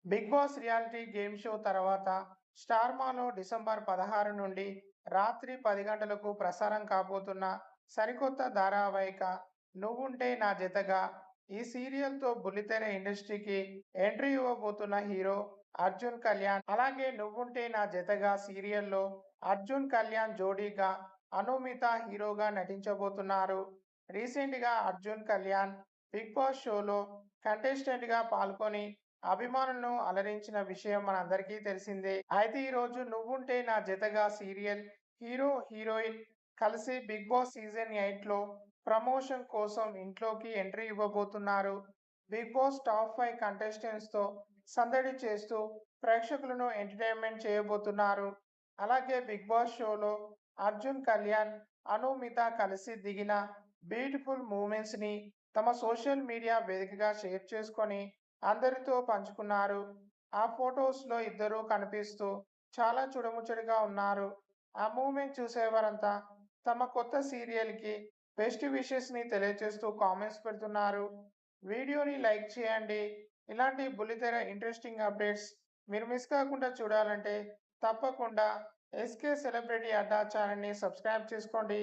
Big Boss reality game show తర్వాత స్టార్మాలో December 16 నుండి రాత్రి 10 గంటలకు ప్రసారం కాబోతున్న సరికొత్త ధారావాహిక నువ్వుంటే నా జతగా. ఈ సీరియల్తో బుల్లితెర ఇండస్ట్రీకి ఎంట్రీ ఇవ్వబోతున్న హీరో అర్జున్ కళ్యాణ్. అలాగే నువ్వుంటే నా జతగా సీరియల్లో అర్జున్ కళ్యాణ్ జోడీగా అనుమిత హీరోగా నటించబోతున్నారు. రీసెంట్ గా అర్జున్ కళ్యాణ్ బిగ్ బాస్ షోలో కంటెస్టెంట్ గా పాల్గొని అభిమానులను అలరించిన విషయం మనందరికీ తెలిసిందే. అయితే ఈ రోజు నువ్వుంటే నా జతగా సీరియల్ హీరో హీరోయిన్ కలిసి బిగ్ బాస్ సీజన్ 8 లో ప్రమోషన్ కోసం ఇంట్లోకి ఎంట్రీ ఇవ్వబోతున్నారు. బిగ్ బాస్ టాప్ 5 కంటెస్టెంట్స్ తో సందడి చేస్తూ ప్రేక్షకులను ఎంటర్టైన్మెంట్ చేయబోతున్నారు. అలాగే బిగ్ బాస్ షోలో అర్జున్ కళ్యాణ్ అనుమిత కలిసి దిగిన బ్యూటిఫుల్ మూమెంట్స్ ని తమ సోషల్ మీడియా వేదికగా షేర్ చేసుకొని అందరితో పంచుకున్నారు. ఆ ఫొటోస్‌లో ఇద్దరూ కనిపిస్తూ చాలా చూడముచ్చటగా ఉన్నారు. ఆ మూవ్‌మెంట్ చూసేవారంతా తమ కొత్త సీరియల్‌కి బెస్ట్ విషెస్‌ని తెలియజేస్తూ కామెంట్స్ పెడుతున్నారు. వీడియోని లైక్ చేయండి. ఇలాంటి బుల్లితెర ఇంట్రెస్టింగ్ అప్డేట్స్ మీరు మిస్ కాకుండా చూడాలంటే తప్పకుండా ఎస్కే సెలబ్రిటీ అడ్డా ఛానల్‌ని సబ్స్క్రైబ్ చేసుకోండి.